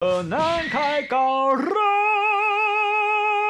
南开高热，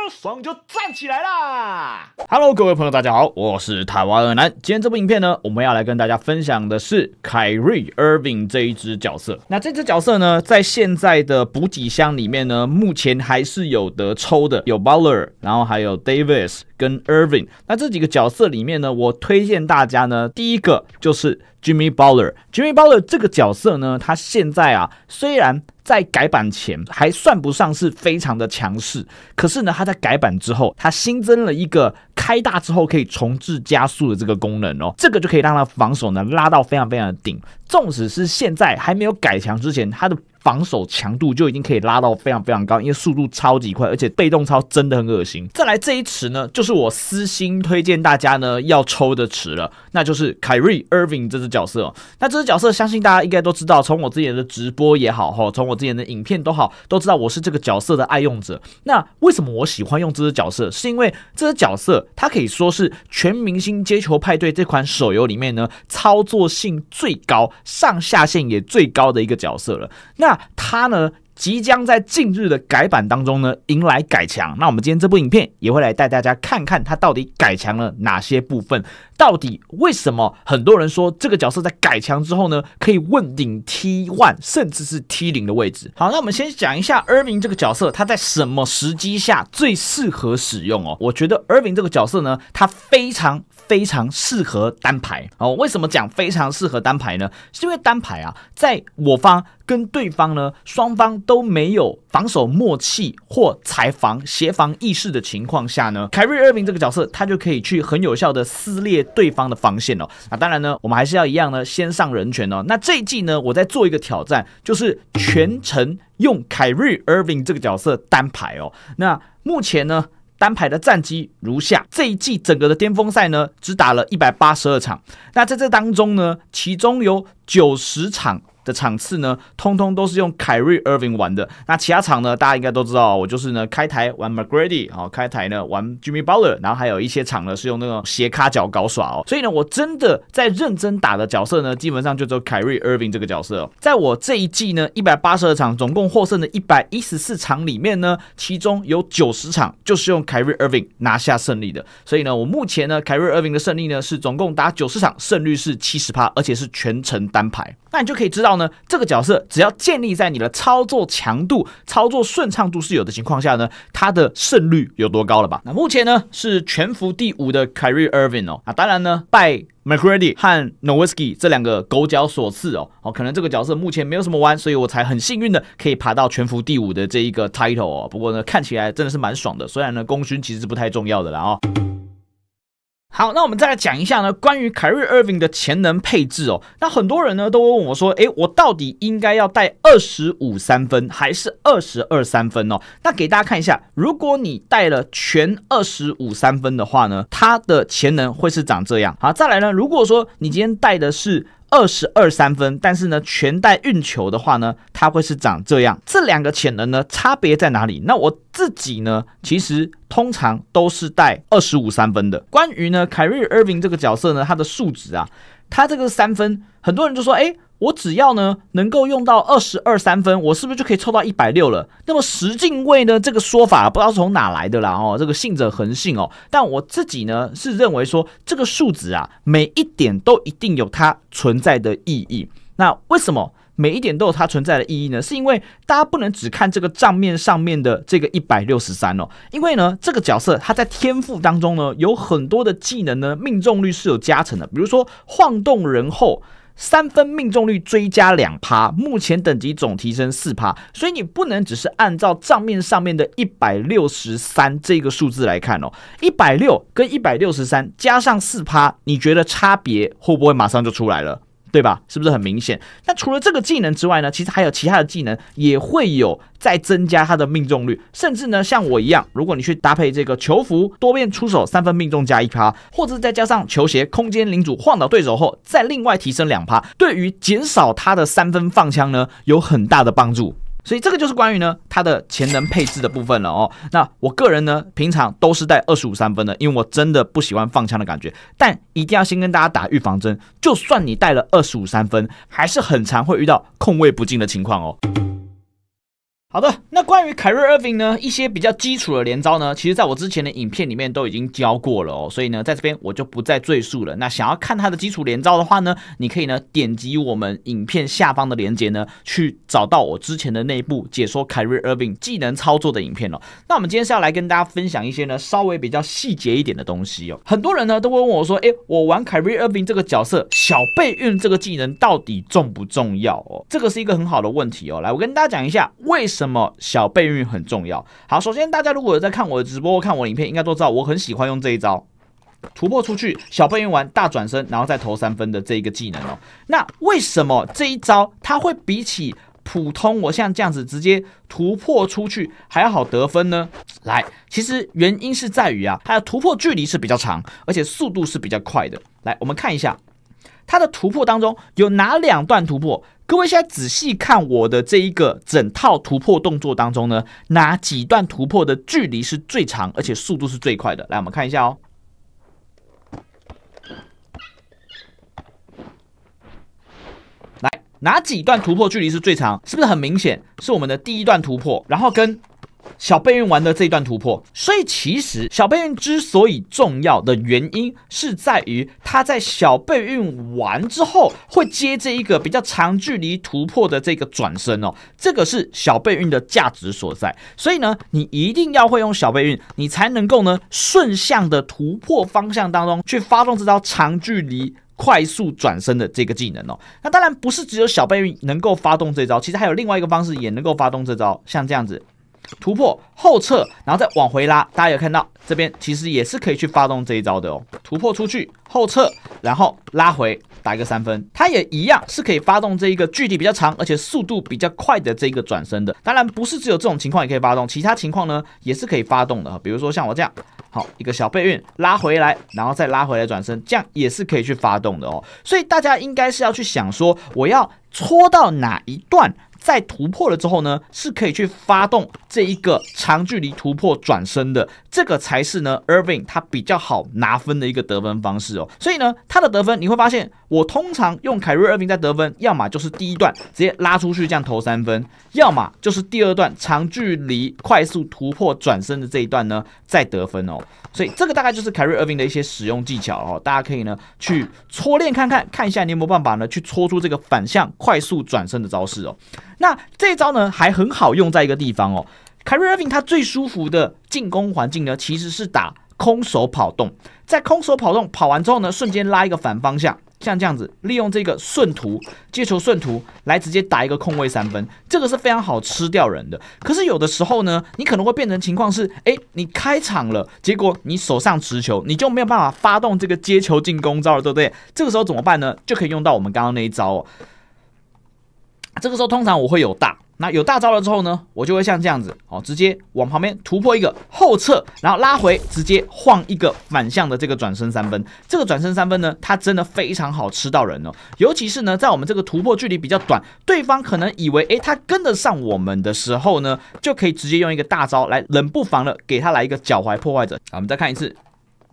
爽就站起来啦 ！Hello， 各位朋友，大家好，我是台湾二男。今天这部影片呢，我们要来跟大家分享的是Kyrie Irving 这一支角色。那这支角色呢，在现在的补给箱里面呢，目前还是有得抽的，有 Butler， 然后还有 Davis 跟 Irving。那这几个角色里面呢，我推荐大家呢，第一个就是Jimmy Butler。Jimmy Butler 这个角色呢，他现在啊，虽然在改版前还算不上是非常的强势，可是呢，他在改版之后，他新增了一个开大之后可以重置加速的这个功能哦，这个就可以让他防守呢拉到非常非常的顶。纵使是现在还没有改强之前，他的防守强度就已经可以拉到非常非常高，因为速度超级快，而且被动超真的很恶心。再来这一池呢，就是我私心推荐大家呢要抽的池了，那就是 Kyrie Irving 这支角色哦。那这支角色相信大家应该都知道，从我之前的直播也好，从我之前的影片都好，都知道我是这个角色的爱用者。那为什么我喜欢用这支角色？是因为这支角色它可以说是全明星接球派对这款手游里面呢操作性最高、上下限也最高的一个角色了。那他呢，即将在近日的改版当中呢，迎来改强。那我们今天这部影片也会来带大家看看他到底改强了哪些部分，到底为什么很多人说这个角色在改强之后呢，可以问鼎 T1 甚至是 T0 的位置。好，那我们先讲一下 Irving 这个角色，他在什么时机下最适合使用哦？我觉得 Irving 这个角色呢，他非常适合单排哦。为什么讲非常适合单排呢？是因为单排啊，在我方跟对方呢，双方都没有防守默契或踩防、协防意识的情况下呢，Kyrie Irving 这个角色他就可以去很有效的撕裂对方的防线哦。那当然呢，我们还是要一样呢，先上人权哦。那这一季呢，我在做一个挑战，就是全程用 Kyrie Irving 这个角色单排哦。那目前呢，单排的战绩如下：这一季整个的巅峰赛呢，只打了182场。那在这当中呢，其中有90场的场次呢，通通都是用 Kyrie Irving 玩的。那其他场呢，大家应该都知道，我就是呢开台玩 McGrady， 开台呢玩 Jimmy Butler， 然后还有一些场呢是用那种斜卡脚搞耍哦。所以呢，我真的在认真打的角色呢，基本上就只有 Kyrie Irving 这个角色哦。在我这一季呢182场，总共获胜的114场里面呢，其中有90场就是用 Kyrie Irving 拿下胜利的。所以呢，我目前呢 Kyrie Irving 的胜利呢是总共打90场，胜率是70%，而且是全程单排。那你就可以知道呢，这个角色只要建立在你的操作强度、操作顺畅度是有的情况下呢，它的胜率有多高了吧？那目前呢是全服第5的 Kyrie Irving 哦。当然呢，拜 McGrady 和 Nowitzki 这两个狗脚所赐哦，可能这个角色目前没有什么玩，所以我才很幸运的可以爬到全服第5的这一个 title 哦。不过呢，看起来真的是蛮爽的，虽然呢功勋其实是不太重要的啦哦。好，那我们再来讲一下呢，关于 Kyrie Irving 的潜能配置哦。那很多人呢都会问我说，我到底应该要带25三分还是22三分哦？那给大家看一下，如果你带了全25三分的话呢，它的潜能会是长这样。好，再来呢，如果说你今天带的是22三分，但是呢全带运球的话呢，它会是长这样。这两个潜能呢差别在哪里？那我自己呢其实通常都是带25三分的。关于呢 Kyrie Irving 这个角色呢，他的数值啊，他这个三分，很多人就说我只要呢能够用到22三分，我是不是就可以凑到160了？那么十进位呢这个说法不知道从哪来的啦哦，这个信者恒信哦。但我自己呢是认为说，这个数值啊，每一点都一定有它存在的意义。那为什么每一点都有它存在的意义呢？是因为大家不能只看这个账面上面的这个163哦，因为呢这个角色它在天赋当中呢有很多的技能呢命中率是有加成的，比如说晃动人后3分命中率追加 2%， 目前等级总提升 4%， 所以你不能只是按照账面上面的163这个数字来看哦，160跟163加上 4%， 你觉得差别会不会马上就出来了？对吧？是不是很明显？那除了这个技能之外呢，其实还有其他的技能也会有再增加它的命中率，甚至呢，像我一样，如果你去搭配这个球服多变出手3分命中加 1%， 或者再加上球鞋空间领主晃倒对手后再另外提升 2%， 对于减少他的3分放枪呢有很大的帮助。所以这个就是关于呢它的潜能配置的部分了哦。那我个人呢平常都是带25三分的，因为我真的不喜欢放枪的感觉，但一定要先跟大家打预防针，就算你带了25三分，还是很常会遇到控卫不进的情况哦。好的，那关于凯瑞·厄文呢，一些比较基础的连招呢，其实在我之前的影片里面都已经教过了哦，所以呢，在这边我就不再赘述了。那想要看他的基础连招的话呢，你可以呢点击我们影片下方的连结呢，去找到我之前的那一部解说凯瑞·厄文技能操作的影片哦。那我们今天是要来跟大家分享一些呢稍微比较细节一点的东西哦。很多人呢都会问我说，我玩凯瑞·厄文这个角色，小备运这个技能到底重不重要哦？这个是一个很好的问题哦。来，我跟大家讲一下为什么小备运很重要。好，首先大家如果有在看我的直播或看我的影片，应该都知道我很喜欢用这一招突破出去，小备运完大转身，然后再投3分的这一个技能哦。那为什么这一招它会比起普通我像这样子直接突破出去还要好得分呢？来，其实原因是在于它的突破距离是比较长，而且速度是比较快的。来，我们看一下它的突破当中有哪2段突破。各位现在仔细看我的这一个整套突破动作当中呢，哪几段突破的距离是最长，而且速度是最快的？来，我们看一下哦。来，哪几段突破距离是最长？是不是很明显？是我们的第一段突破，然后跟小备运完的这一段突破。所以其实小备运之所以重要的原因是在于它在小备运完之后会接这一个比较长距离突破的这个转身哦，这个是小备运的价值所在。所以呢，你一定要会用小备运，你才能够呢顺向的突破方向当中去发动这招长距离快速转身的这个技能哦。那当然不是只有小备运能够发动这招，其实还有另外一个方式也能够发动这招，像这样子突破后撤，然后再往回拉。大家有看到这边其实也是可以去发动这一招的哦。突破出去后撤，然后拉回打一个3分，它也一样是可以发动这一个距离比较长而且速度比较快的这个转身的。当然不是只有这种情况也可以发动，其他情况呢也是可以发动的。比如说像我这样，好，一个小备运拉回来，然后再拉回来转身，这样也是可以去发动的哦。所以大家应该是要去想说，我要戳到哪一段在突破了之后呢，是可以去发动这一个长距离突破转身的，这个才是呢 Irving 他比较好拿分的一个得分方式哦。所以呢，他的得分你会发现，我通常用凯瑞 Irving 在得分，要么就是第一段直接拉出去这样投3分，要么就是第二段长距离快速突破转身的这一段呢再得分哦。所以这个大概就是凯瑞 Irving 的一些使用技巧哦，大家可以呢去搓练看一下你有没有办法呢去搓出这个反向快速转身的招式哦。那这一招呢还很好用在一个地方哦，凯瑞 Irving 他最舒服的进攻环境呢其实是打空手跑动，在空手跑动跑完之后呢，瞬间拉一个反方向，像这样子，利用这个顺图接球顺图来直接打一个空位3分，这个是非常好吃掉人的。可是有的时候呢，你可能会变成情况是，你开场了，结果你手上持球，你就没有办法发动这个接球进攻招了，对不对？这个时候怎么办呢？就可以用到我们刚刚那一招哦。这个时候通常我会有大，那有大招了之后呢，我就会像这样子直接往旁边突破一个后撤，然后拉回，直接晃一个反向的这个转身3分。这个转身3分呢，它真的非常好吃到人哦。尤其是呢，在我们这个突破距离比较短，对方可能以为他跟得上我们的时候呢，就可以直接用一个大招来冷不防的给他来一个脚踝破坏者。好，我们再看一次，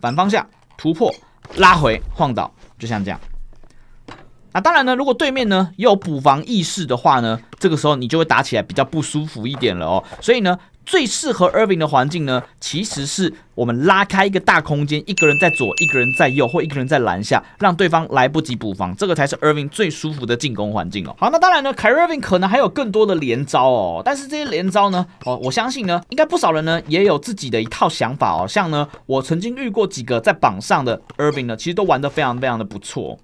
反方向突破拉回晃倒，就像这样。那当然呢，如果对面呢也有补防意识的话呢，这个时候你就会打起来比较不舒服一点了哦。所以呢，最适合 Irving 的环境呢，其实是我们拉开一个大空间，一个人在左，一个人在右，或一个人在篮下，让对方来不及补防，这个才是 Irving 最舒服的进攻环境哦。好，那当然呢，凯瑞 Irving 可能还有更多的连招哦，但是这些连招呢，我相信呢，应该不少人呢也有自己的一套想法哦。像呢，我曾经遇过几个在榜上的 Irving 呢，其实都玩得非常非常的不错。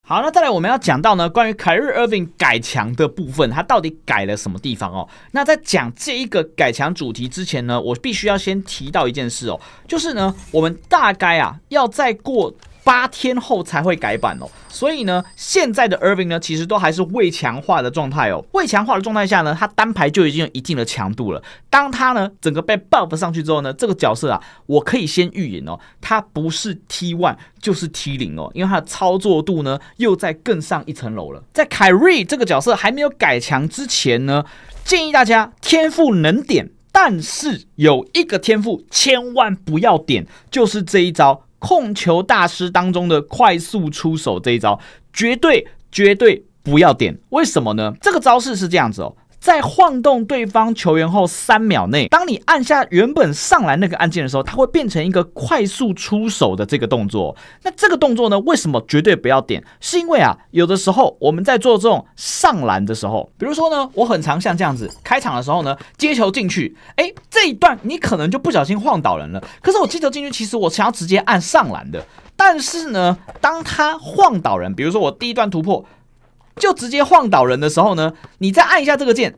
好，那再来我们要讲到呢，关于凯瑞 Irving 改强的部分，他到底改了什么地方哦？那在讲这一个改强主题之前呢，我必须要先提到一件事哦，就是呢，我们大概要再过8天后才会改版哦，所以呢，现在的 Irving 呢，其实都还是未强化的状态哦。未强化的状态下呢，它单排就已经有一定的强度了。当它呢整个被 buff 上去之后呢，这个角色我可以先预言哦，它不是 T1 就是 T0 哦，因为它的操作度呢又再更上一层楼了。在凯瑞这个角色还没有改强之前呢，建议大家天赋能点，但是有一个天赋千万不要点，就是这一招。控球大师当中的快速出手这一招，绝对不要点。为什么呢？这个招式是这样子哦，在晃动对方球员后3秒内，当你按下原本上篮那个按键的时候，它会变成一个快速出手的这个动作。那这个动作呢，为什么绝对不要点？是因为啊，有的时候我们在做这种上篮的时候，比如说呢，我很常像这样子，开场的时候呢，接球进去，这一段你可能就不小心晃倒人了。可是我接球进去，其实我想要直接按上篮的，但是呢，当他晃倒人，比如说我第一段突破就直接晃倒人的时候呢，你再按一下这个键，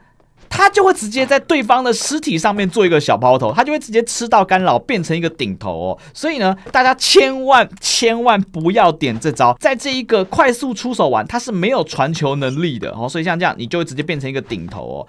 他就会直接在对方的尸体上面做一个小抛投，他就会直接吃到干扰，变成一个顶投哦。所以呢，大家千万不要点这招，在这一个快速出手完，他是没有传球能力的哦。所以像这样，你就会直接变成一个顶投哦。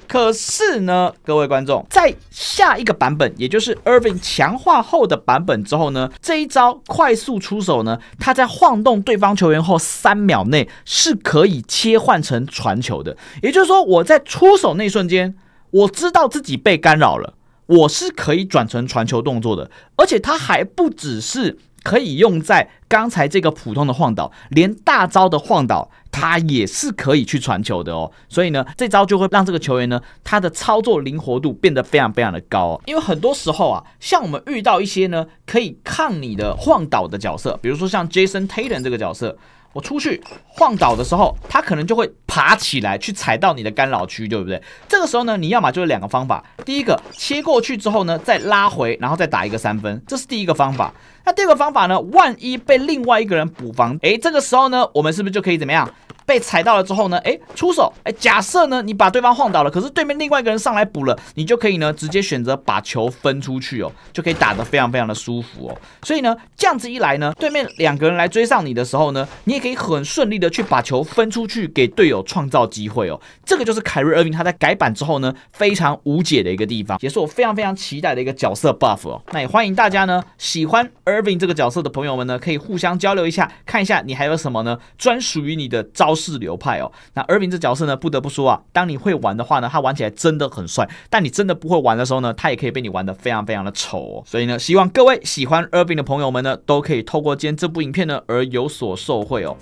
可是呢，各位观众，在下一个版本，也就是 Irving 强化后的版本之后呢，这一招快速出手呢，他在晃动对方球员后3秒内是可以切换成传球的。也就是说，我在出手那一瞬间，我知道自己被干扰了，我是可以转成传球动作的，而且它还不只是可以用在刚才这个普通的晃倒，连大招的晃倒它也是可以去传球的哦。所以呢，这招就会让这个球员呢，他的操作灵活度变得非常的高哦。因为很多时候啊，像我们遇到一些呢可以抗你的晃倒的角色，比如说像 Jason Tatum 这个角色，我出去晃倒的时候，他可能就会爬起来去踩到你的干扰区，对不对？这个时候呢，你要么就是2个方法，第一个切过去之后呢，再拉回，然后再打一个3分，这是第一个方法。那第二个方法呢，万一被另外一个人补防，这个时候呢，我们是不是就可以怎么样？被踩到了之后呢，出手，假设呢你把对方晃倒了，可是对面另外一个人上来补了，你就可以呢直接选择把球分出去哦，就可以打得非常的舒服哦。所以呢，这样子一来呢，对面2个人来追上你的时候呢，你也可以很顺利的去把球分出去，给队友创造机会哦。这个就是凯瑞·厄宾他在改版之后呢非常无解的一个地方，也是我非常期待的一个角色 buff 哦。那也欢迎大家呢喜欢 Irving 这个角色的朋友们呢，可以互相交流一下，看一下你还有什么呢专属于你的招式流派哦。那 Irving 这角色呢，不得不说啊，当你会玩的话呢，他玩起来真的很帅，但你真的不会玩的时候呢，他也可以被你玩得非常的丑哦。所以呢，希望各位喜欢 Irving 的朋友们呢，都可以透过今天这部影片呢而有所受惠哦。